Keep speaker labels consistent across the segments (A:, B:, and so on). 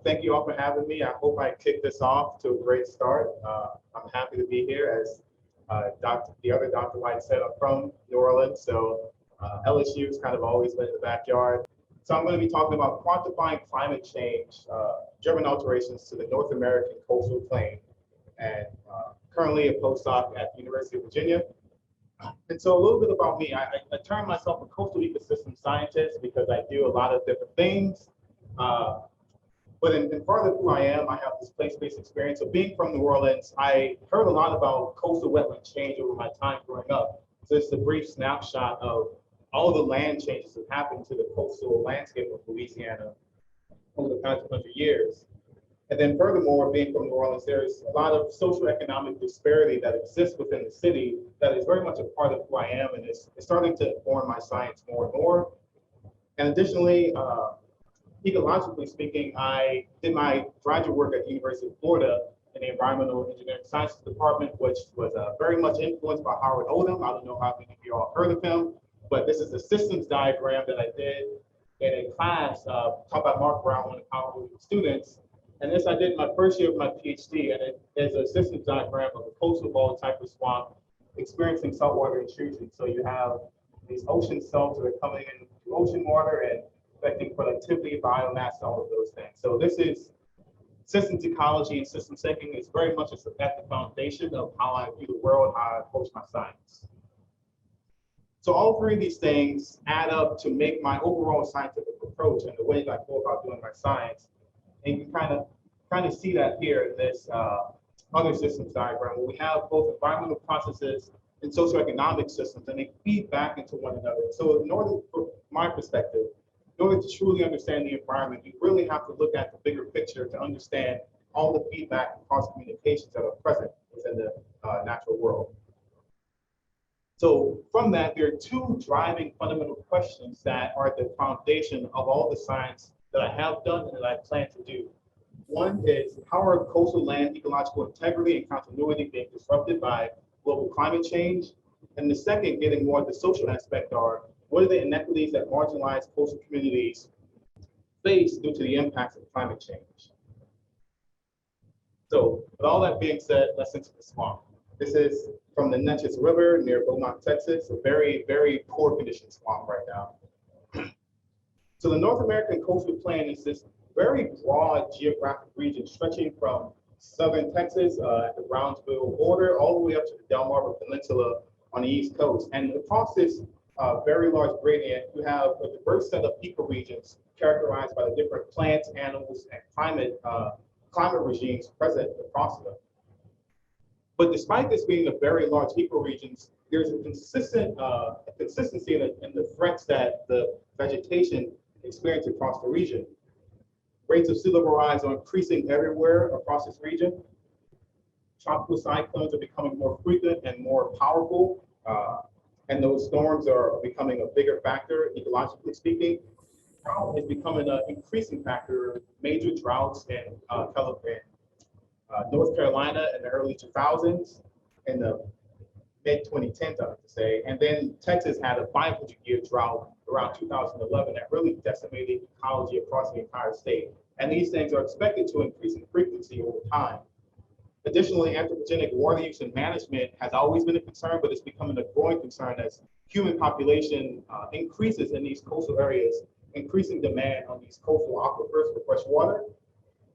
A: Thank you all for having me. I hope I kicked this off to a great start. I'm happy to be here. As the other Dr. White said, I'm from New Orleans, so LSU's kind of always been in the backyard. So I'm going to be talking about quantifying climate change, driven alterations to the North American coastal plain, and currently a postdoc at the University of Virginia. And so a little bit about me, I term myself a coastal ecosystem scientist because I do a lot of different things. But in part of who I am, I have this place-based experience. So being from New Orleans, I heard a lot about coastal wetland change over my time growing up. So this is a brief snapshot of all the land changes that happened to the coastal landscape of Louisiana over the past 100 years. And then furthermore, being from New Orleans, there's a lot of socioeconomic disparity that exists within the city that is very much a part of who I am, and it's starting to inform my science more and more. And additionally, ecologically speaking, I did my graduate work at the University of Florida in the Environmental Engineering Sciences Department, which was very much influenced by Howard Odum. I don't know how many of you all heard of him, but this is a systems diagram that I did in a class taught by Mark Brown, one of our students. And this I did in my first year of my PhD, and it is a systems diagram of a coastal bald type of swamp experiencing saltwater intrusion. So you have these ocean salts that are coming into ocean water and affecting productivity, biomass, all of those things. So this is systems ecology and systems thinking is very much at the foundation of how I view the world, how I approach my science. So all three of these things add up to make my overall scientific approach and the way that I go about doing my science. And you can kind of see that here in this other systems diagram, where we have both environmental processes and socioeconomic systems, and they feed back into one another. So in order, from my perspective, in order to truly understand the environment, you really have to look at the bigger picture to understand all the feedback and cross communications that are present within the natural world. So from that, there are two driving fundamental questions that are at the foundation of all the science that I have done and that I plan to do. One is, how are coastal land ecological integrity and continuity being disrupted by global climate change? And the second, getting more at the social aspect, are what are the inequities that marginalized coastal communities face due to the impacts of climate change? So with all that being said, let's enter the swamp. This is from the Neches River near Beaumont, Texas, a very, very poor condition swamp right now. So the North American coastal plain is this very broad geographic region stretching from southern Texas at the Brownsville border all the way up to the Delmarva Peninsula on the East Coast. And across this very large gradient, you have a diverse set of ecoregions characterized by the different plants, animals, and climate regimes present across them. But despite this being a very large ecoregions, there's a consistency in the threats that the vegetation experience across the region. Rates of sea level rise are increasing everywhere across this region. Tropical cyclones are becoming more frequent and more powerful, and those storms are becoming a bigger factor, ecologically speaking. Drought is becoming an increasing factor. Major droughts in North Carolina in the early 2000s, in the mid-2010s, I like to say. And then Texas had a 500-year drought around 2011 that really decimated ecology across the entire state. And these things are expected to increase in frequency over time. Additionally, anthropogenic water use and management has always been a concern, but it's becoming a growing concern as human population increases in these coastal areas, increasing demand on these coastal aquifers for fresh water.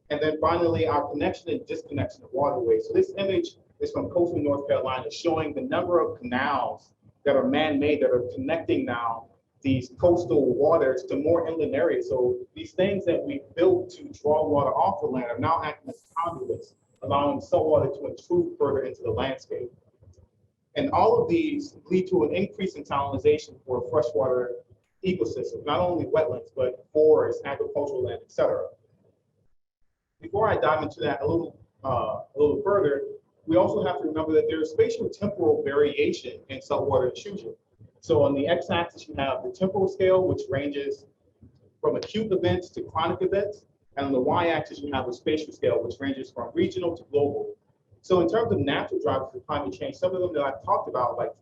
A: And then finally, our connection and disconnection of waterways. So this image is from coastal North Carolina, showing the number of canals that are man-made that are connecting now these coastal waters to more inland areas. So these things that we built to draw water off the land are now acting as conduits, allowing saltwater to intrude further into the landscape. And all of these lead to an increase in salinization for freshwater ecosystems, not only wetlands, but forests, agricultural land, et cetera. Before I dive into that a little further, we also have to remember that there is spatiotemporal variation in saltwater intrusion. So on the x-axis, you have the temporal scale, which ranges from acute events to chronic events. And on the y-axis, you have a spatial scale, which ranges from regional to global. So in terms of natural drivers of climate change, some of them that I've talked about, like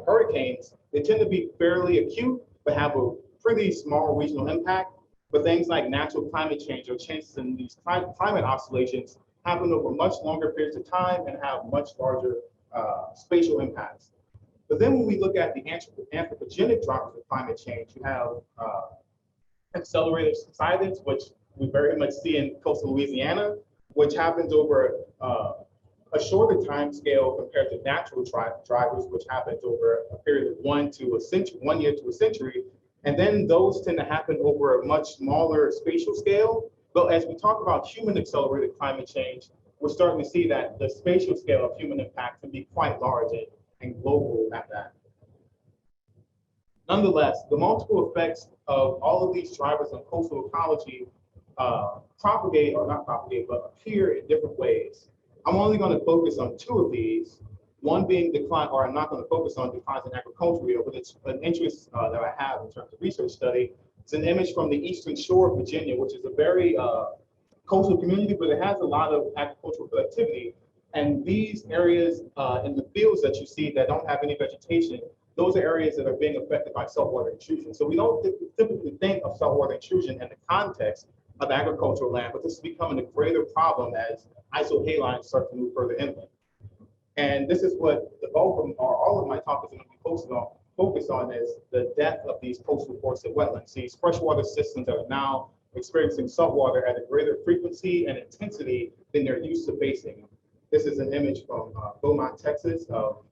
A: hurricanes, they tend to be fairly acute, but have a pretty small regional impact. But things like natural climate change or changes in these climate oscillations happen over much longer periods of time and have much larger spatial impacts. But then when we look at the anthropogenic drivers of climate change, you have accelerated subsidence, which we very much see in coastal Louisiana, which happens over a shorter time scale compared to natural drivers, which happens over a period of 1 year to a century. And then those tend to happen over a much smaller spatial scale. But as we talk about human accelerated climate change, we're starting to see that the spatial scale of human impact can be quite large and global at that. Nonetheless, the multiple effects of all of these drivers on coastal ecology propagate, or not propagate, but appear in different ways. I'm only going to focus on 2 of these, one being decline, or I'm not going to focus on declines in agricultural yield, but it's an interest that I have in terms of research study. It's an image from the eastern shore of Virginia, which is a very coastal community, but it has a lot of agricultural productivity. And these areas in the fields that you see that don't have any vegetation, those are areas that are being affected by saltwater intrusion. So we don't typically think of saltwater intrusion in the context of agricultural land, but this is becoming a greater problem as isohalines start to move further inland. And this is what the bulk of, or all of my talk is going to be focused on is the death of these coastal forested wetlands, these freshwater systems that are now experiencing saltwater at a greater frequency and intensity than they're used to facing. This is an image from Beaumont, Texas, of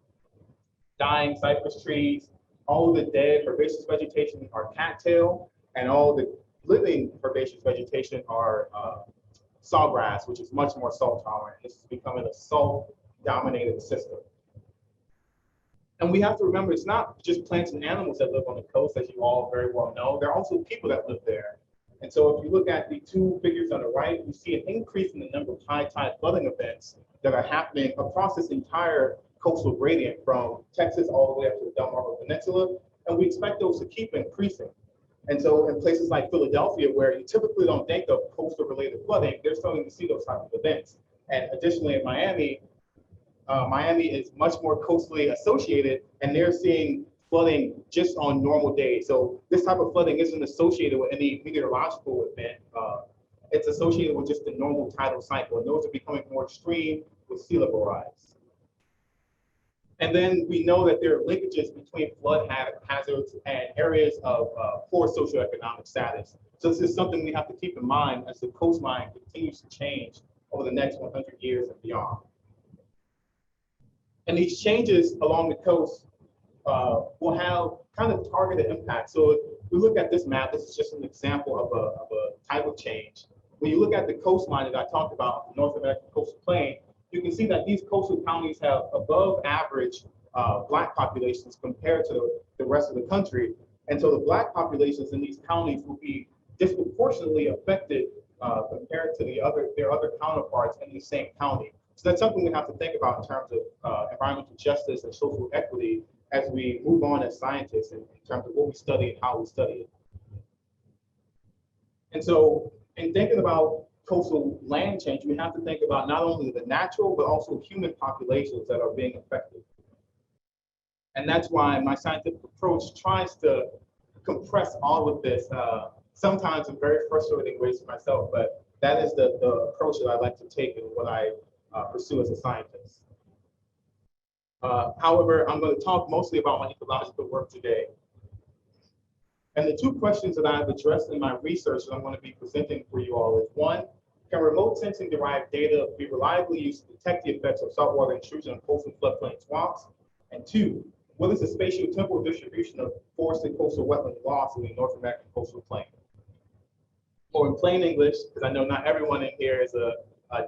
A: dying cypress trees. All of the dead herbaceous vegetation are cattail, and all the living herbaceous vegetation are sawgrass, which is much more salt tolerant. This is becoming a salt-dominated system. And we have to remember, it's not just plants and animals that live on the coast, as you all very well know. There are also people that live there. And so if you look at the 2 figures on the right, you see an increase in the number of high tide flooding events that are happening across this entire coastal gradient from Texas all the way up to the Delmarva Peninsula. And we expect those to keep increasing. And so in places like Philadelphia, where you typically don't think of coastal related flooding, they're starting to see those types of events. And additionally in Miami, Miami is much more coastally associated, and they're seeing flooding just on normal days. So this type of flooding isn't associated with any meteorological event. It's associated with just the normal tidal cycle, and those are becoming more extreme with sea level rise. And then we know that there are linkages between flood hazards and areas of poor socioeconomic status. So this is something we have to keep in mind as the coastline continues to change over the next 100 years and beyond. And these changes along the coast will have kind of targeted impact. So if we look at this map, this is just an example of a type of change. When you look at the coastline that I talked about, the North American coastal plain, you can see that these coastal counties have above average Black populations compared to the rest of the country. And so the Black populations in these counties will be disproportionately affected compared to their other counterparts in the same county. So that's something we have to think about in terms of environmental justice and social equity as we move on as scientists in terms of what we study and how we study it. And so in thinking about coastal land change, we have to think about not only the natural, but also human populations that are being affected. And that's why my scientific approach tries to compress all of this, sometimes in very frustrating ways for myself, but that is the approach that I like to take in what I pursue as a scientist. However, I'm going to talk mostly about my ecological work today. And the 2 questions that I've addressed in my research that I'm going to be presenting for you all is: 1, can remote sensing derived data be reliably used to detect the effects of saltwater intrusion on coastal floodplain swamps? And 2, what is the spatiotemporal distribution of forested coastal wetland loss in the North American coastal plain? Or in plain English, because I know not everyone in here is a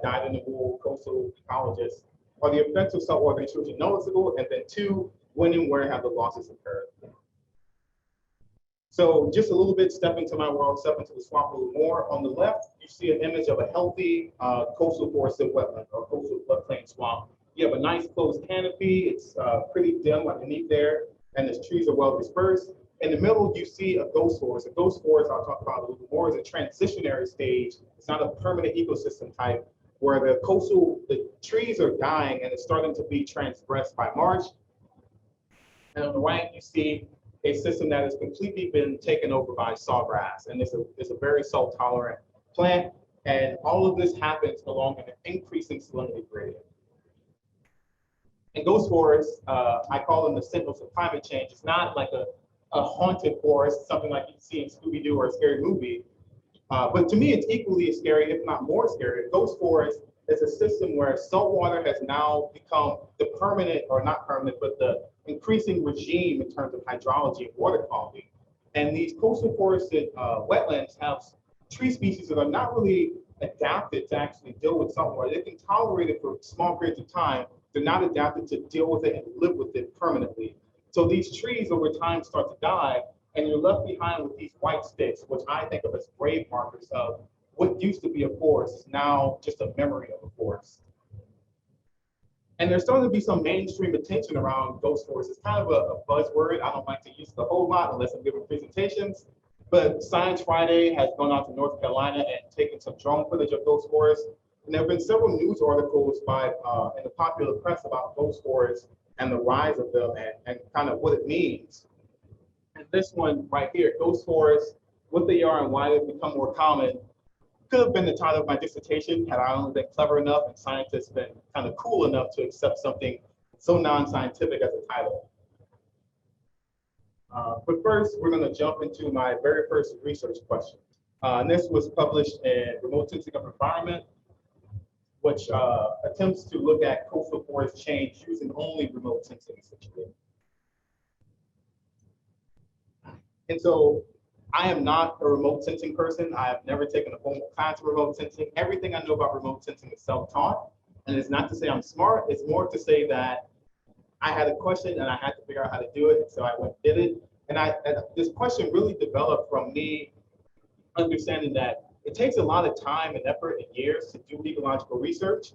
A: dyed-in-the-wool coastal ecologist, are the effects of saltwater intrusion noticeable? And then 2, when and where have the losses occurred? So just a little bit, step into my world, step into the swamp a little more. On the left, you see an image of a healthy coastal forested wetland or coastal floodplain swamp. You have a nice closed canopy. It's pretty dim underneath there, and the trees are well dispersed. In the middle, you see a ghost forest. A ghost forest, I'll talk about a little bit more, is a transitionary stage. It's not a permanent ecosystem type where the trees are dying and it's starting to be transgressed by marsh. And on the right, you see a system that has completely been taken over by sawgrass, and it's a very salt tolerant plant. And all of this happens along an increasing salinity gradient. And ghost forests, I call them the Sentinels of climate change. It's not like a haunted forest, something like you see in Scooby-Doo or a scary movie. But to me, it's equally as scary, if not more scary. Ghost forest is a system where saltwater has now become the permanent, or not permanent, but the increasing regime in terms of hydrology and water quality. And these coastal forested wetlands have tree species that are not really adapted to actually deal with saltwater. They can tolerate it for small periods of time. They're not adapted to deal with it and live with it permanently. So these trees over time start to die, and you're left behind with these white sticks, which I think of as grave markers of what used to be a forest is now just a memory of a forest. And there's starting to be some mainstream attention around ghost forests. It's kind of a buzzword. I don't like to use it a whole lot unless I'm giving presentations. But Science Friday has gone out to North Carolina and taken some drone footage of ghost forests. And there have been several news articles in the popular press about ghost forests and the rise of them and kind of what it means. And this one right here, ghost forests, what they are and why they've become more common, could have been the title of my dissertation had I only been clever enough and scientists been kind of cool enough to accept something so non-scientific as a title. But first, we're going to jump into my very first research question. And this was published in Remote Sensing of Environment, which attempts to look at coastal forest change using only remote sensing, essentially. And so I am not a remote sensing person. I have never taken a formal class of remote sensing. Everything I know about remote sensing is self-taught. And it's not to say I'm smart. It's more to say that I had a question and I had to figure out how to do it. And so I went and did it. And this question really developed from me understanding that it takes a lot of time and effort and years to do ecological research.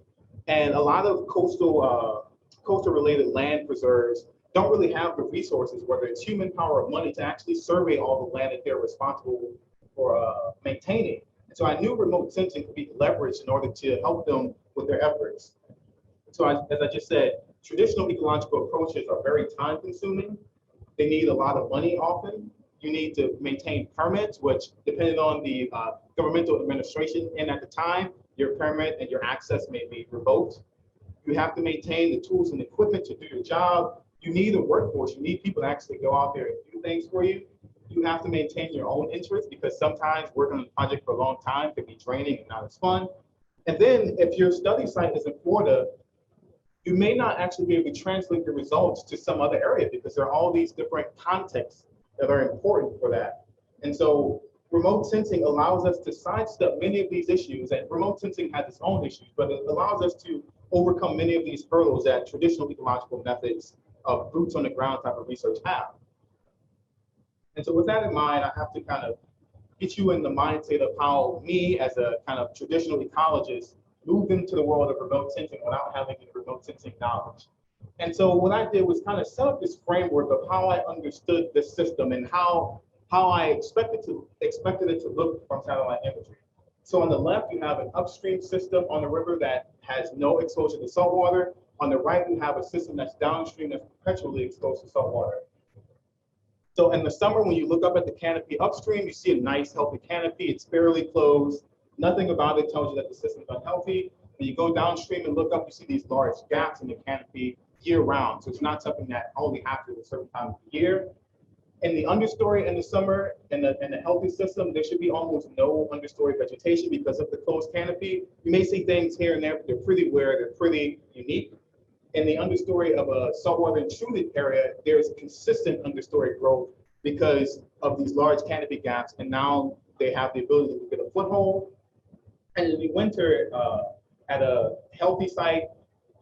A: And a lot of coastal related land preserves don't really have the resources, whether it's human power or money, to actually survey all the land that they're responsible for maintaining. And so I knew remote sensing could be leveraged in order to help them with their efforts. So as I just said, traditional ecological approaches are very time consuming. They need a lot of money often. You need to maintain permits, which depending on the governmental administration and at the time, your permit and your access may be revoked. You have to maintain the tools and equipment to do your job. You need a workforce. You need people to actually go out there and do things for you. You have to maintain your own interests because sometimes working on a project for a long time can be draining and not as fun. And then if your study site is in Florida, you may not actually be able to translate the results to some other area because there are all these different contexts that are important for that. And so remote sensing allows us to sidestep many of these issues, and remote sensing has its own issues, but it allows us to overcome many of these hurdles that traditional ecological methods of boots on the ground type of research have. And so with that in mind, I have to kind of get you in the mindset of how me as a kind of traditional ecologist moved into the world of remote sensing without having any remote sensing knowledge. And so what I did was kind of set up this framework of how I understood the system and how I expected it to look from satellite imagery. So on the left, you have an upstream system on the river that has no exposure to saltwater. On the right, you have a system that's downstream that's perpetually exposed to saltwater. So in the summer, when you look up at the canopy upstream, you see a nice, healthy canopy. It's fairly closed. Nothing about it tells you that the system's unhealthy. When you go downstream and look up, you see these large gaps in the canopy year-round. So it's not something that only happens at a certain time of the year. In the understory in the summer, in the healthy system, there should be almost no understory vegetation because of the closed canopy. You may see things here and there, but they're pretty rare, they're pretty unique. In the understory of a saltwater intruded area, there's consistent understory growth because of these large canopy gaps, and now they have the ability to get a foothold. And in the winter, at a healthy site,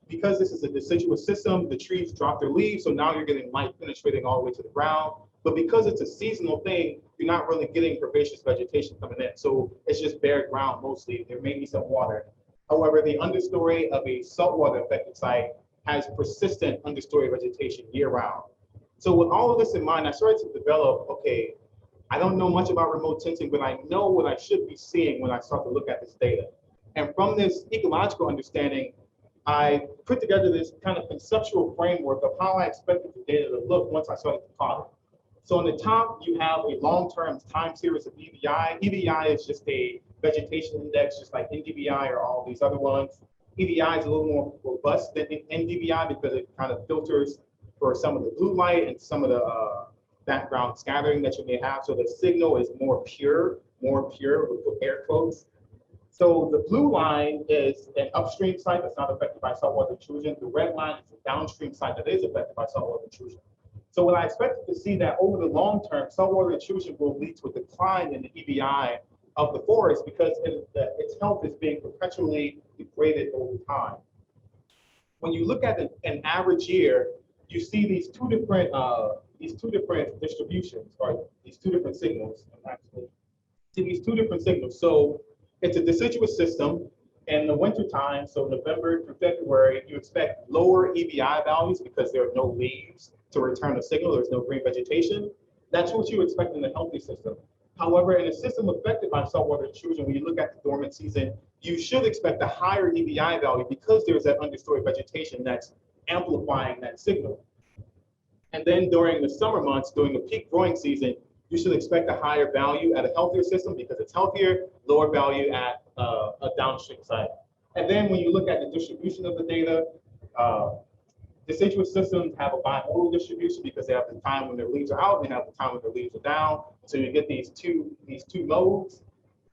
A: because this is a deciduous system, the trees drop their leaves, so now you're getting light penetrating all the way to the ground. But because it's a seasonal thing, you're not really getting herbaceous vegetation coming in. So it's just bare ground mostly. There may be some water. However, the understory of a saltwater affected site has persistent understory vegetation year round. So with all of this in mind, I started to develop, okay, I don't know much about remote sensing, but I know what I should be seeing when I start to look at this data. And from this ecological understanding, I put together this kind of conceptual framework of how I expected the data to look once I started to plot it. So on the top, you have a long-term time series of EVI. EVI is just a vegetation index, just like NDVI or all these other ones. EVI is a little more robust than NDVI because it kind of filters for some of the blue light and some of the background scattering that you may have. So the signal is more pure with air quotes. So the blue line is an upstream site that's not affected by saltwater intrusion. The red line is a downstream site that is affected by saltwater intrusion. So what I expected to see that over the long term, saltwater intrusion will lead to a decline in the EVI of the forest because its health is being perpetually degraded over time. When you look at an average year, you see these two different distributions, or these two different signals. Actually, see these two different signals. So it's a deciduous system. In the wintertime, so November through February, you expect lower EVI values because there are no leaves to return a signal. There's no green vegetation. That's what you expect in a healthy system. However, in a system affected by saltwater intrusion, when you look at the dormant season, you should expect a higher EVI value because there's that understory vegetation that's amplifying that signal. And then during the summer months, during the peak growing season, you should expect a higher value at a healthier system because it's healthier, lower value at a downstream site. And then when you look at the distribution of the data, deciduous systems have a bimodal distribution because they have the time when their leaves are out and they have the time when their leaves are down. So you get these two modes.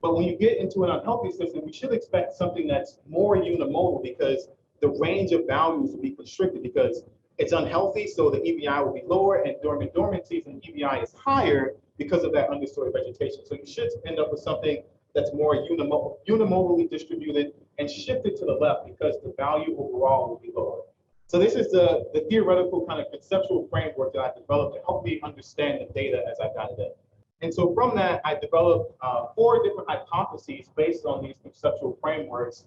A: But when you get into an unhealthy system, we should expect something that's more unimodal because the range of values will be constricted because it's unhealthy, so the EVI will be lower, and during the dormant season, EVI is higher because of that understory vegetation. So you should end up with something that's more unimodally distributed and shifted to the left because the value overall will be lower. So this is the theoretical kind of conceptual framework that I developed to help me understand the data as I got it in. And so from that, I developed 4 different hypotheses based on these conceptual frameworks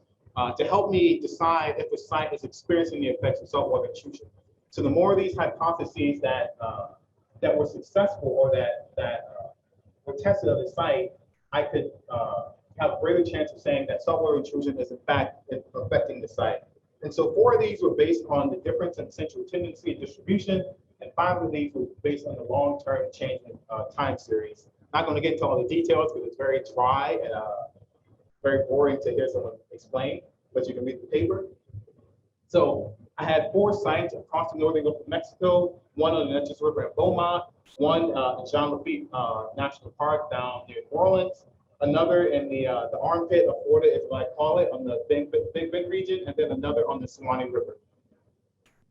A: to help me decide if a site is experiencing the effects of saltwater intrusion. So the more of these hypotheses that were successful or that were tested on the site, I could have a greater chance of saying that saltwater intrusion is in fact affecting the site. And so 4 of these were based on the difference in central tendency and distribution, and 5 of these were based on the long-term change in time series. I'm not going to get into all the details because it's very dry and very boring to hear someone explain, but you can read the paper. So I had 4 sites across the northern Gulf of Mexico, one on the Neches River in Beaumont, one in Jean Lafitte National Park down near New Orleans, another in the armpit of Florida is what I call it, on the Big Bend region, and then another on the Suwannee River.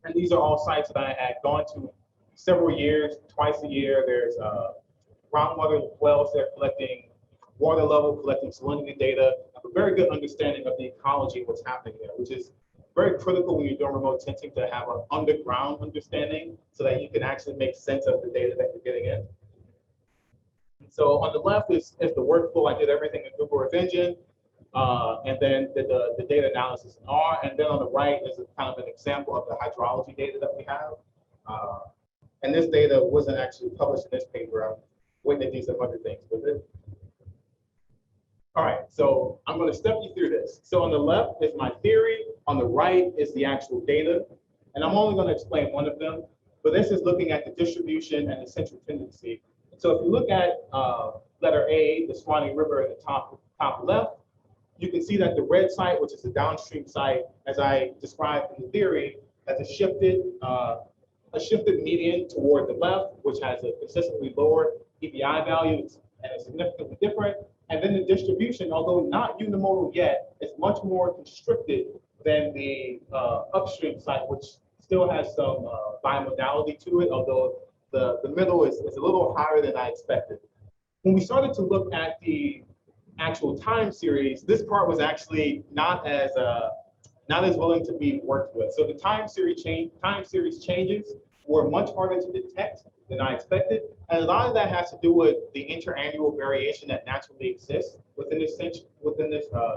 A: And these are all sites that I had gone to several years, twice a year. There's groundwater wells there collecting water level, collecting salinity data, a very good understanding of the ecology of what's happening there, which is very critical when you're doing remote sensing to have an underground understanding so that you can actually make sense of the data that you're getting in. So on the left is the workflow. I did everything in Google Earth Engine, and then did the data analysis in R. And then on the right is kind of an example of the hydrology data that we have. And this data wasn't actually published in this paper. I'm waiting to do some other things with it. All right, so I'm going to step you through this. So on the left is my theory. On the right is the actual data. And I'm only going to explain one of them. But this is looking at the distribution and the central tendency. So if you look at letter A, the Suwannee River at the top left, you can see that the red site, which is the downstream site, as I described in the theory, has a shifted median toward the left, which has a consistently lower EVI value and is significantly different. And then the distribution, although not unimodal yet, is much more constricted than the upstream site, which still has some bimodality to it, although the middle is a little higher than I expected. When we started to look at the actual time series, this part was actually not as willing to be worked with. So the time series changes were much harder to detect than I expected. And a lot of that has to do with the interannual variation that naturally exists within this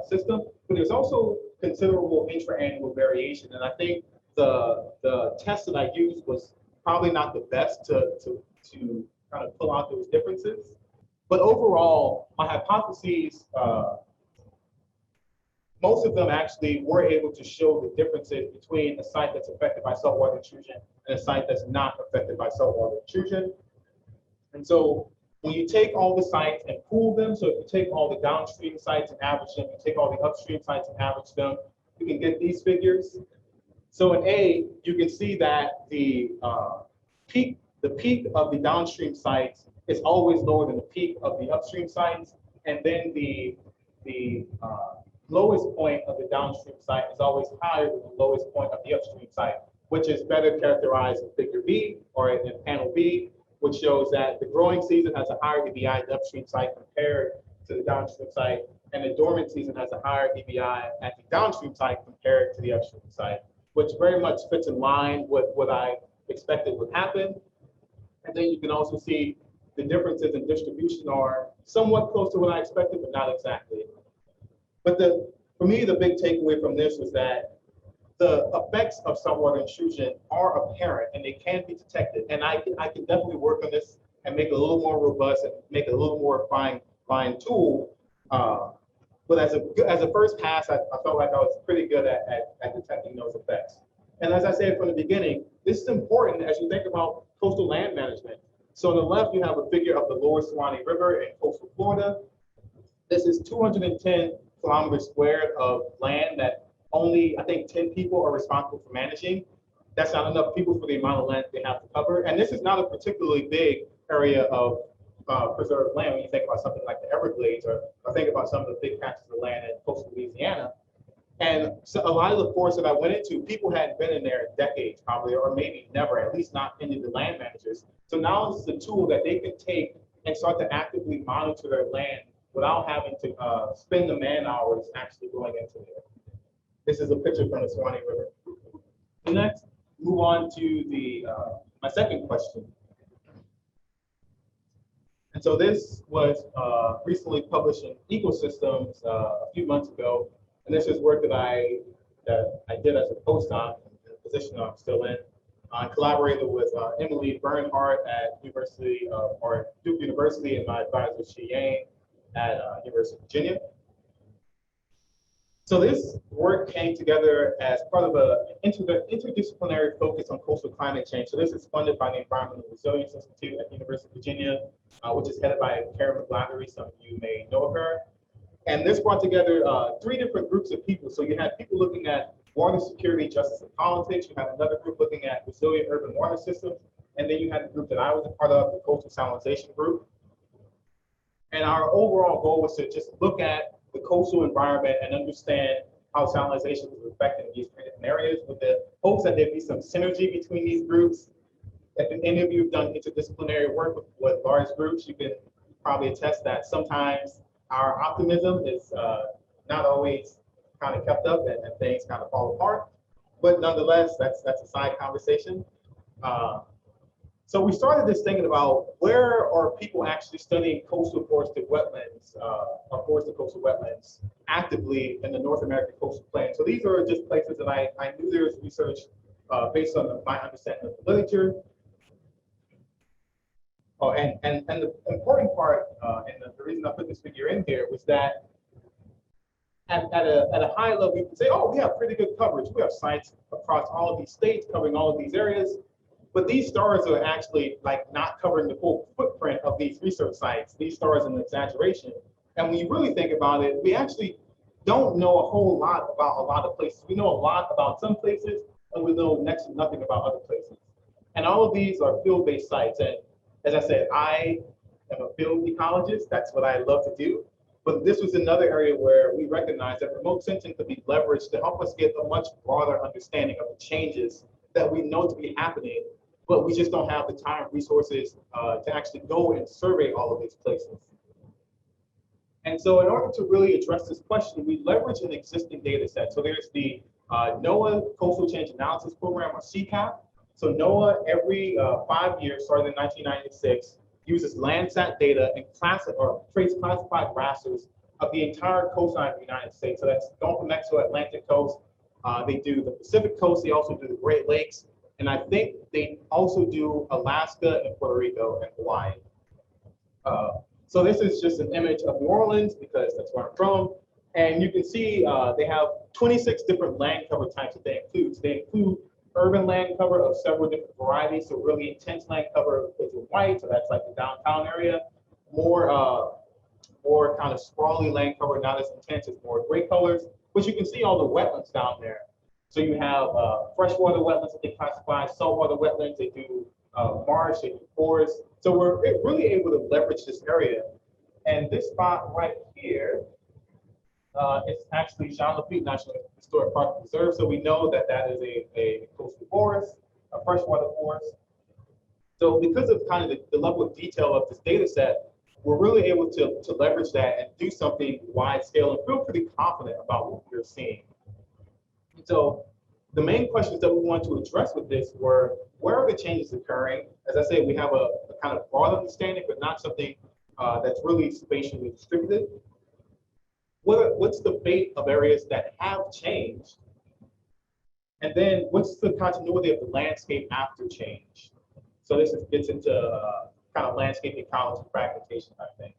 A: system. But there's also considerable intraannual variation. And I think the test that I used was probably not the best to kind of pull out those differences. But overall, my hypotheses, most of them actually were able to show the differences between a site that's affected by saltwater intrusion and a site that's not affected by saltwater intrusion. And so when you take all the sites and pool them, so if you take all the downstream sites and average them, you take all the upstream sites and average them, you can get these figures. So in A, you can see that the peak of the downstream sites is always lower than the peak of the upstream sites, and then the lowest point of the downstream site is always higher than the lowest point of the upstream site, which is better characterized in figure B or in panel B, which shows that the growing season has a higher EBI at the upstream site compared to the downstream site, and the dormant season has a higher EBI at the downstream site compared to the upstream site, which very much fits in line with what I expected would happen. And then you can also see the differences in distribution are somewhat close to what I expected, but not exactly. But for me, the big takeaway from this was that the effects of saltwater intrusion are apparent and they can be detected. And I can definitely work on this and make it a little more robust and make it a little more fine tool. But as a first pass, I felt like I was pretty good at detecting those effects. And as I said from the beginning, this is important as you think about coastal land management. So on the left, you have a figure of the lower Suwannee River in coastal Florida. This is 210 kilometers squared of land that only, I think, 10 people are responsible for managing. That's not enough people for the amount of land they have to cover. And this is not a particularly big area of preserved land when you think about something like the Everglades or think about some of the big patches of land in coastal Louisiana. And so a lot of the forests that I went into, people hadn't been in there in decades probably, or maybe never, at least not any of the land managers. So now this is a tool that they can take and start to actively monitor their land without having to spend the man hours actually going into there. This is a picture from the Suwannee River. And next, move on to the my second question. And so this was recently published in Ecosystems a few months ago. And this is work that I did as a postdoc in the position I'm still in. I collaborated with Emily Bernhardt at Duke University and my advisor Scien at University of Virginia. So this work came together as part of an interdisciplinary focus on coastal climate change. So this is funded by the Environmental Resilience Institute at the University of Virginia, which is headed by Karen McGladdery. Some of you may know of her. And this brought together three different groups of people. So you had people looking at water security, justice, and politics. You had another group looking at resilient urban water systems. And then you had the group that I was a part of, the coastal salinization group. And our overall goal was to just look at the coastal environment and understand how salinization is affecting these three different areas, with the hopes that there'd be some synergy between these groups. If any of you have done interdisciplinary work with large groups, you can probably attest that sometimes our optimism is not always kind of kept up and things kind of fall apart. But nonetheless, that's a side conversation. So we started this thinking about where are people actually studying coastal forested wetlands or forested coastal wetlands actively in the North American coastal plain. So these are just places that I knew there was research based on my understanding of the literature. Oh, and the important part, and the reason I put this figure in here was that at a high level, you can say, oh, we have pretty good coverage. We have sites across all of these states covering all of these areas. But these stars are actually like not covering the full footprint of these research sites. These stars are an exaggeration. And when you really think about it, we actually don't know a whole lot about a lot of places. We know a lot about some places, and we know next to nothing about other places. And all of these are field-based sites. And as I said, I am a field ecologist. That's what I love to do. But this was another area where we recognized that remote sensing could be leveraged to help us get a much broader understanding of the changes that we know to be happening, but we just don't have the time and resources to actually go and survey all of these places. And so in order to really address this question, we leverage an existing data set. So there's the NOAA Coastal Change Analysis Program, or CCAP. So NOAA, every 5 years, starting in 1996, uses Landsat data and trace classified rasters of the entire coastline of the United States. So that's Gulf of Mexico, Atlantic coast. They do the Pacific coast. They also do the Great Lakes. And I think they also do Alaska and Puerto Rico and Hawaii. So this is just an image of New Orleans because that's where I'm from. And you can see they have 26 different land cover types that they include. So they include urban land cover of several different varieties. So really intense land cover is in white, so that's like the downtown area. More kind of sprawly land cover, not as intense, as more gray colors. But you can see all the wetlands down there. So you have freshwater wetlands that they classify, saltwater wetlands, they do marsh, they do forest. So we're really able to leverage this area. And this spot right here, it's actually Jean Lafitte National Historic Park and Reserve. So we know that that is a coastal forest, a freshwater forest. So because of kind of the level of detail of this data set, we're really able to leverage that and do something wide scale and feel pretty confident about what we're seeing. And so the main questions that we want to address with this were, where are the changes occurring? As I said, we have a kind of broad understanding, but not something that's really spatially distributed. What's the fate of areas that have changed? And then what's the continuity of the landscape after change? So this gets into kind of landscape ecology fragmentation, I think.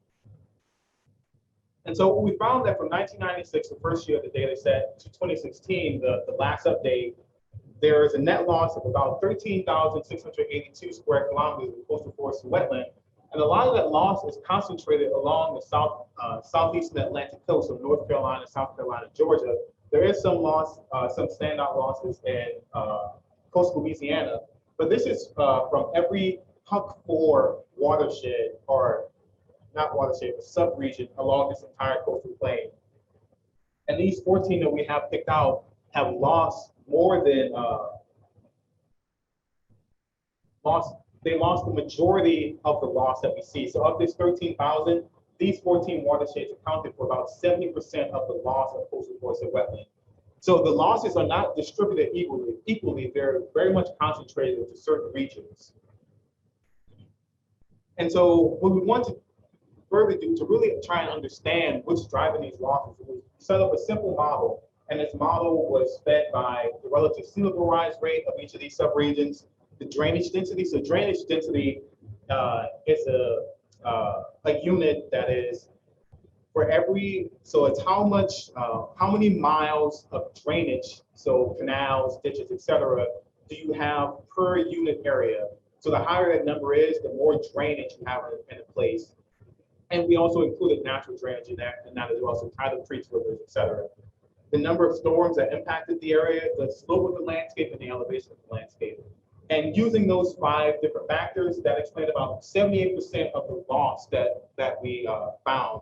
A: And so we found that from 1996, the first year of the data set, to 2016, the last update, there is a net loss of about 13,682 square kilometers of coastal forest and wetland. And a lot of that loss is concentrated along the southeastern Atlantic coast of North Carolina, South Carolina, Georgia. There is some loss, some standout losses in coastal Louisiana, but this is from every Huck 4 watershed, or not watershed, but sub-region along this entire coastal plain. And these 14 that we have picked out have lost more than, they lost the majority of the loss that we see. So of this 13,000, these 14 watersheds accounted for about 70% of the loss of coastal forest and wetland. So the losses are not distributed equally, they're very much concentrated into certain regions. And so what we want to further do to really try and understand what's driving these losses, we set up a simple model. And this model was fed by the relative sea level rise rate of each of these subregions, the drainage density. So drainage density is a unit that is for every, so it's how many miles of drainage, so canals, ditches, etc., do you have per unit area. So the higher that number is, the more drainage you have in a place. And we also included natural drainage in that as well, so tidal creeks, rivers, etc. The number of storms that impacted the area, the slope of the landscape, and the elevation of the landscape. And using those 5 different factors, that explained about 78% of the loss that we found.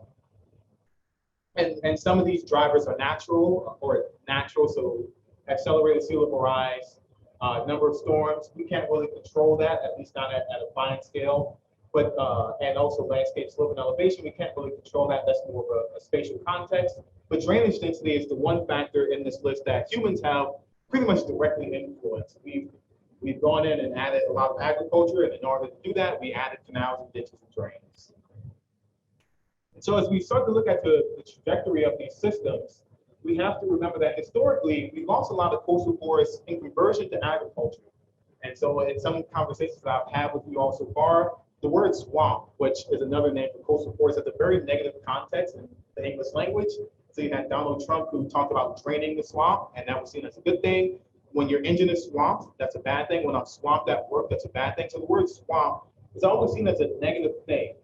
A: And some of these drivers are natural, so accelerated sea level rise, number of storms. We can't really control that, at least not at a fine scale. But and also landscape slope and elevation, we can't really control that. That's more of a spatial context. But drainage density is the one factor in this list that humans have pretty much directly influenced. We've gone in and added a lot of agriculture, and in order to do that, we added canals and ditches and drains. And so as we start to look at the trajectory of these systems, we have to remember that historically, we lost a lot of coastal forests in conversion to agriculture. And so in some conversations that I've had with you all so far, the word swamp, which is another name for coastal forest, has a very negative context in the English language. So you had Donald Trump who talked about draining the swamp, and that was seen as a good thing. When your engine is swamped, that's a bad thing. When I'm swamped at work, that's a bad thing. So the word swamp is always seen as a negative thing.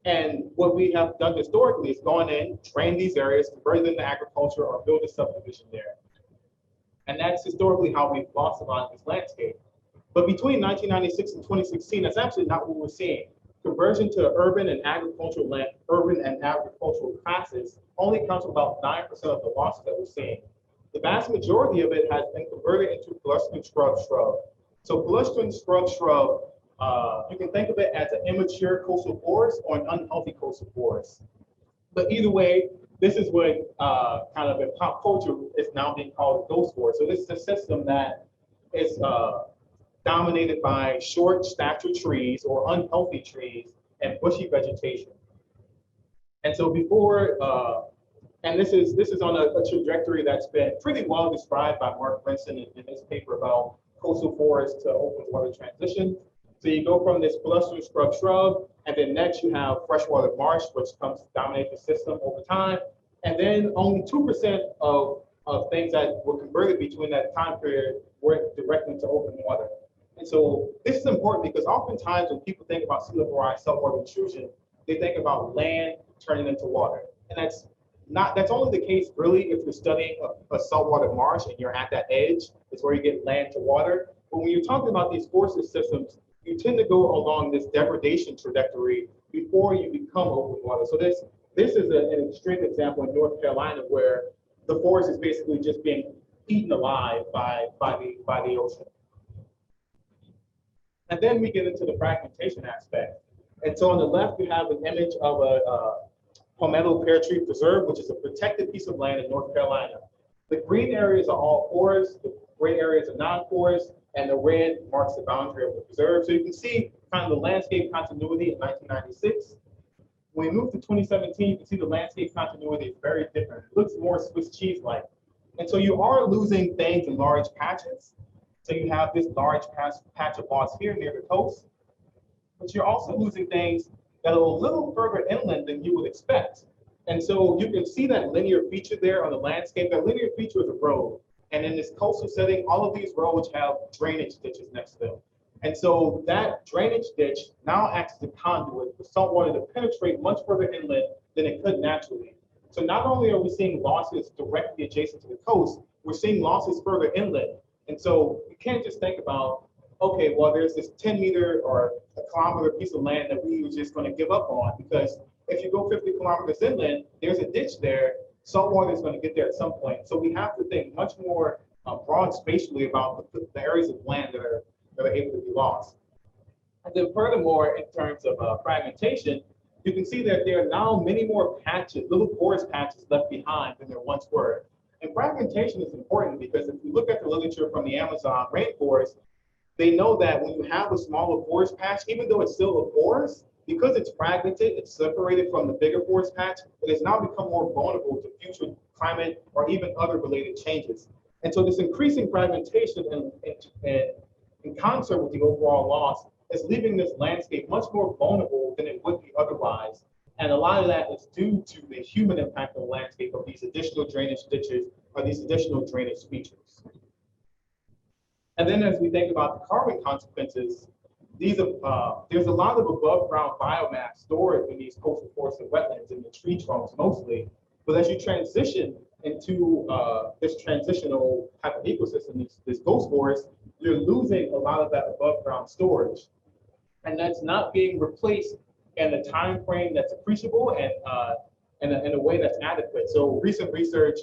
A: And what we have done historically is gone in, drain these areas, convert them to agriculture, or build a subdivision there. And that's historically how we've lost a lot of this landscape. But between 1996 and 2016, that's actually not what we're seeing. Conversion to urban and agricultural classes only accounts for about 9% of the losses that we're seeing. The vast majority of it has been converted into blustering shrub. So blustering shrub, you can think of it as an immature coastal forest or an unhealthy coastal forest. But either way, this is what kind of in pop culture is now being called a ghost forest. So this is a system that is dominated by short stature trees or unhealthy trees and bushy vegetation. And so before, and this is on a trajectory that's been pretty well described by Mark Brinson in his paper about coastal forests to open water transition. So you go from this blustering shrub, and then next you have freshwater marsh, which comes to dominate the system over time. And then only 2% of of things that were converted between that time period were directly into open water. And so this is important because oftentimes when people think about sea level rise, saltwater intrusion, they think about land turning into water. And that's only the case really if you're studying a saltwater marsh and you're at that edge, it's where you get land to water. But when you're talking about these forested systems, you tend to go along this degradation trajectory before you become open water. So this is an extreme example in North Carolina where the forest is basically just being eaten alive by the ocean. And then we get into the fragmentation aspect. And so on the left, you have an image of a palmetto pear tree preserve, which is a protected piece of land in North Carolina. The green areas are all forest, the gray areas are non-forest, and the red marks the boundary of the preserve. So you can see kind of the landscape continuity in 1996. When we move to 2017, you can see the landscape continuity is very different. It looks more Swiss cheese-like. And so you are losing things in large patches. So you have this large patch of loss here near the coast, but you're also losing things that are a little further inland than you would expect. And so you can see that linear feature there on the landscape. That linear feature is a road. And in this coastal setting, all of these roads have drainage ditches next to them. And so that drainage ditch now acts as a conduit for saltwater to penetrate much further inland than it could naturally. So not only are we seeing losses directly adjacent to the coast, we're seeing losses further inland. And so you can't just think about, okay, well, there's this 10-meter or a kilometer piece of land that we were just going to give up on, because if you go 50 kilometers inland, there's a ditch there. Saltwater is going to get there at some point. So we have to think much more broad spatially about the areas of land that are able to be lost. And then furthermore, in terms of fragmentation, you can see that there are now many more patches, little forest patches left behind than there once were. And fragmentation is important because if you look at the literature from the Amazon rainforest, they know that when you have a smaller forest patch, even though it's still a forest, because it's fragmented, it's separated from the bigger forest patch, it has now become more vulnerable to future climate or even other related changes. And so this increasing fragmentation in concert with the overall loss is leaving this landscape much more vulnerable than it would be otherwise. And a lot of that is due to the human impact on the landscape of these additional drainage ditches or these additional drainage features. And then as we think about the carbon consequences, there's a lot of above ground biomass stored in these coastal forests and wetlands in the tree trunks mostly. But as you transition into this transitional type of ecosystem, this ghost forest, you're losing a lot of that above ground storage. And that's not being replaced in a time frame that's appreciable and in a way that's adequate. So recent research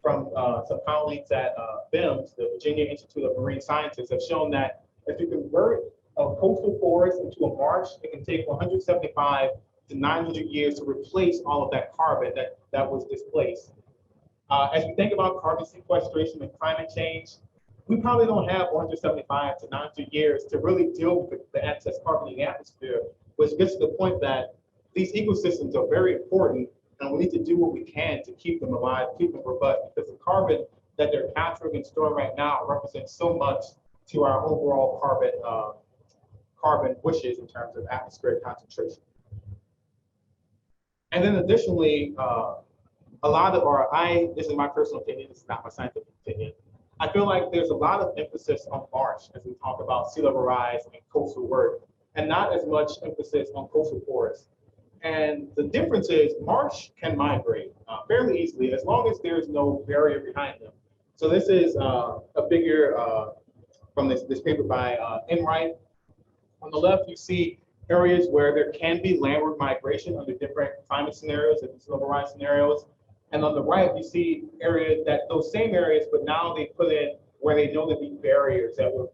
A: from some colleagues at VIMS, the Virginia Institute of Marine Sciences, have shown that if you convert a coastal forest into a marsh, it can take 175 to 900 years to replace all of that carbon that was displaced. As we think about carbon sequestration and climate change, we probably don't have 175 to 900 years to really deal with the excess carbon in the atmosphere, which gets to the point that these ecosystems are very important and we need to do what we can to keep them alive, keep them robust, because the carbon that they're capturing and storing right now represents so much to our overall carbon wishes in terms of atmospheric concentration. And then additionally, a lot of this is my personal opinion, this is not my scientific opinion, I feel like there's a lot of emphasis on marsh as we talk about sea level rise and coastal work, and not as much emphasis on coastal forests. And the difference is marsh can migrate fairly easily as long as there's no barrier behind them. So this is a figure from this paper by Enright. On the left, you see areas where there can be landward migration under different climate scenarios and sea level rise scenarios. And on the right, you see areas those same areas, but now they put in where they know there'd be barriers that would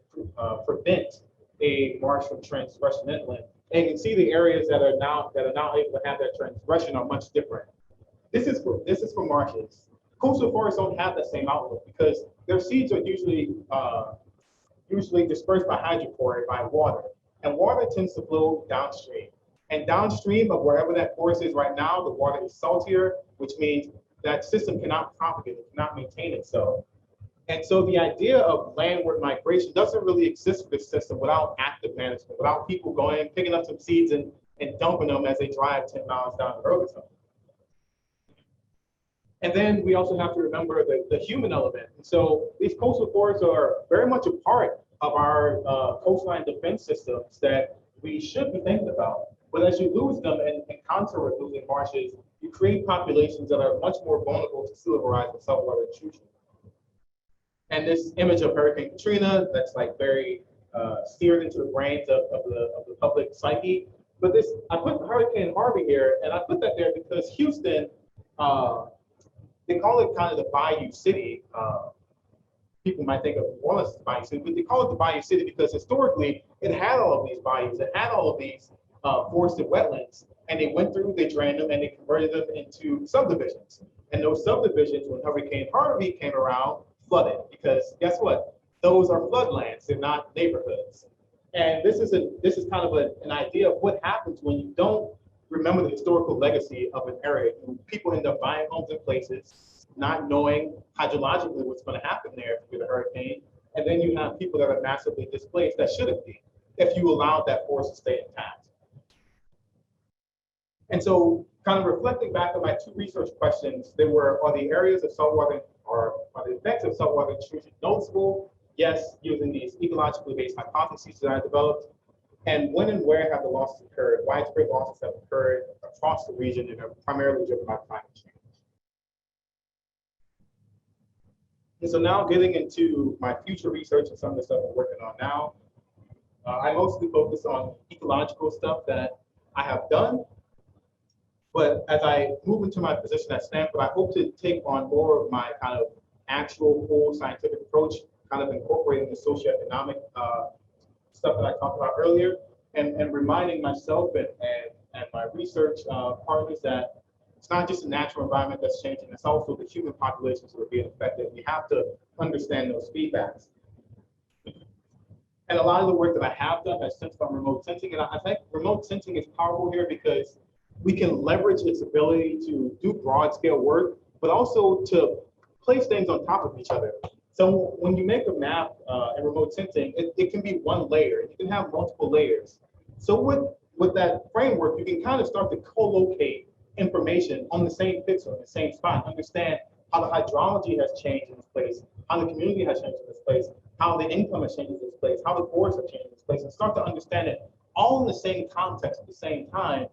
A: prevent a marsh from transgression inland. And you can see the areas that are now able to have that transgression are much different. This is for marshes. Coastal forests don't have that same outlook because their seeds are usually dispersed by hydroponics, by water, and water tends to flow downstream. And downstream of wherever that forest is right now, the water is saltier, which means that system cannot propagate, it cannot maintain itself. And so the idea of landward migration doesn't really exist for this system without active management, without people going, picking up some seeds and dumping them as they drive 10 miles down the road or something. And then we also have to remember the human element. And so these coastal forests are very much a part of our coastline defense systems that we should be thinking about. But as you lose them and concert with losing marshes, you create populations that are much more vulnerable to sea level rise and saltwater intrusion. And this image of Hurricane Katrina, that's like very seared into the brains of the public psyche. But this, I put Hurricane Harvey here, and I put that there because Houston, they call it kind of the Bayou City. People might think of New Orleans as the Bayou City, but they call it the Bayou City because historically it had all of these bayous, it had all of these forested wetlands, and they went through, they drained them, and they converted them into subdivisions. And those subdivisions, when Hurricane Harvey came around, flooded because guess what? Those are floodlands; they're not neighborhoods. And this is kind of an idea of what happens when you don't remember the historical legacy of an area. People end up buying homes in places, not knowing hydrologically what's going to happen there with a hurricane. And then you have people that are massively displaced that shouldn't be, if you allowed that forest to stay intact. And so kind of reflecting back on my two research questions, there were, are the areas of saltwater, or are the effects of saltwater intrusion noticeable? Yes, using these ecologically based hypotheses that I developed. And when and where have the losses occurred? Widespread losses have occurred across the region and are primarily driven by climate change. And so now getting into my future research and some of the stuff I'm working on now, I mostly focus on ecological stuff that I have done. But as I move into my position at Stanford, I hope to take on more of my kind of actual full scientific approach, kind of incorporating the socioeconomic stuff that I talked about earlier, and reminding myself and my research partners that it's not just the natural environment that's changing, it's also the human populations that are being affected. We have to understand those feedbacks. And a lot of the work that I have done has centered on remote sensing, and I think remote sensing is powerful here because we can leverage its ability to do broad scale work, but also to place things on top of each other. So when you make a map in remote sensing, it can be one layer. You can have multiple layers. So with that framework, you can kind of start to co-locate information on the same pixel, in the same spot, understand how the hydrology has changed in this place, how the community has changed in this place, how the income has changed in this place, how the forests have changed in this place, and start to understand it all in the same context at the same time.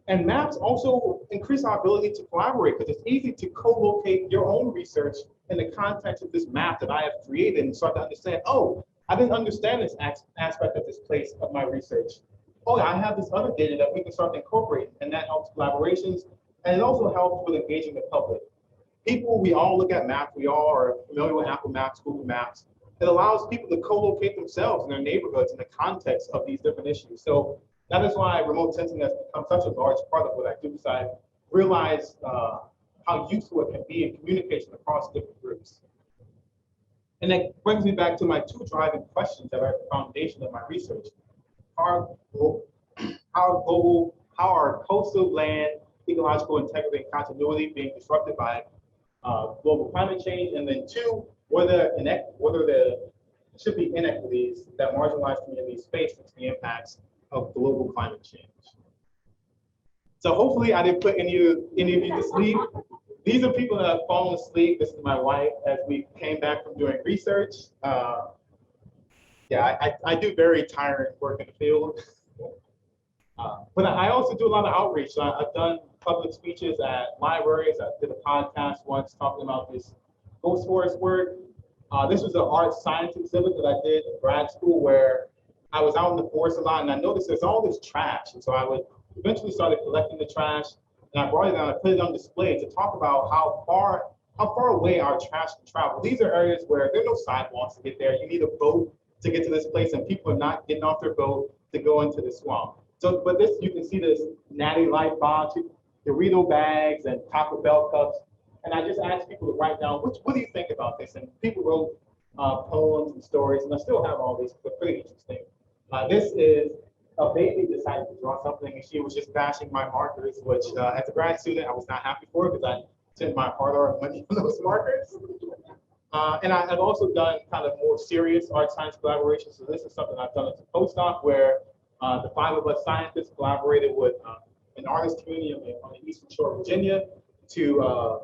A: And maps also increase our ability to collaborate because it's easy to co-locate your own research in the context of this map that I have created and start to understand, oh, I didn't understand this aspect of this place of my research. Oh, I have this other data that we can start to incorporate, and that helps collaborations, and it also helps with engaging the public. People, we all look at maps, we all are familiar with Apple Maps, Google Maps. It allows people to co-locate themselves in their neighborhoods in the context of these different issues. So that is why remote sensing has become such a large part of what I do, because I realize how useful it can be in communication across different groups. And that brings me back to my two driving questions that are at the foundation of my research. How are coastal land ecological integrity and continuity being disrupted by global climate change? And then two, whether there should be inequities that marginalized communities face with the impacts of global climate change. So hopefully I didn't put any of you to sleep. These are people that have fallen asleep. This is my wife as we came back from doing research. Yeah, I do very tiring work in the field. But I also do a lot of outreach. So I've done public speeches at libraries. I did a podcast once talking about this ghost forest work. This was an art science exhibit that I did in grad school where I was out in the forest a lot, and I noticed there's all this trash. And so I would eventually started collecting the trash, and I brought it down and put it on display to talk about how far away our trash can travel. These are areas where there are no sidewalks to get there. You need a boat to get to this place, and people are not getting off their boat to go into the swamp. So, but this, you can see this Natty Light box, Dorito bags, and Taco Bell cups. And I just asked people to write down, what do you think about this? And people wrote poems and stories, and I still have all these, they're pretty interesting. This is a baby decided to draw something, and she was just bashing my markers, which as a grad student, I was not happy for because I spent my hard-earned money on those markers. And I've also done kind of more serious art science collaborations. So this is something I've done as a postdoc where the 5 of us scientists collaborated with an artist community on the Eastern Shore of Virginia to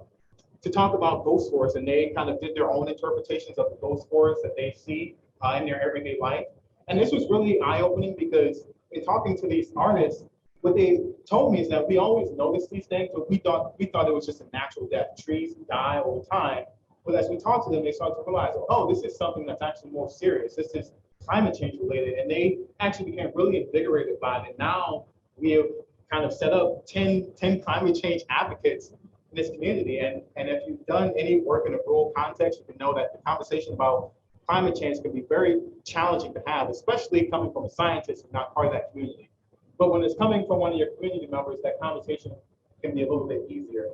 A: to talk about ghost forests, and they kind of did their own interpretations of the ghost forests that they see in their everyday life. And this was really eye-opening because in talking to these artists, what they told me is that we always noticed these things, but we thought it was just a natural death. Trees die over time. But as we talked to them, they started to realize, oh, this is something that's actually more serious. This is climate change related. And they actually became really invigorated by it. And now we have kind of set up 10 climate change advocates in this community. And if you've done any work in a rural context, you can know that the conversation about climate change can be very challenging to have, especially coming from a scientist who's not part of that community. But when it's coming from one of your community members, that conversation can be a little bit easier.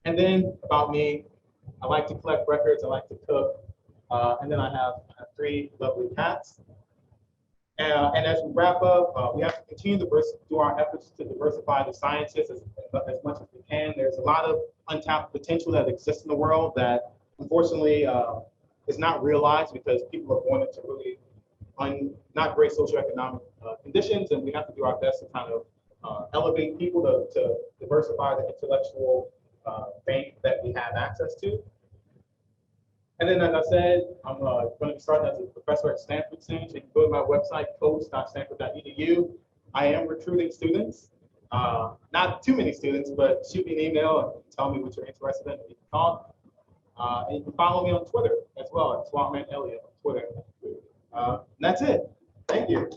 A: And then about me, I like to collect records, I like to cook, and then I have 3 lovely cats. And as we wrap up, we have to continue to do our efforts to diversify the sciences as much as we can. There's a lot of untapped potential that exists in the world that unfortunately is not realized because people are born into really not great socioeconomic conditions, and we have to do our best to kind of elevate people to diversify the intellectual bank that we have access to. And then, as I said, I'm going to be starting as a professor at Stanford soon, so you can go to my website, coach.stanford.edu. I am recruiting students, not too many students, but shoot me an email and tell me what you're interested in, and we can talk. And you can follow me on Twitter as well, at Swapman Elliott on Twitter. And that's it. Thank you.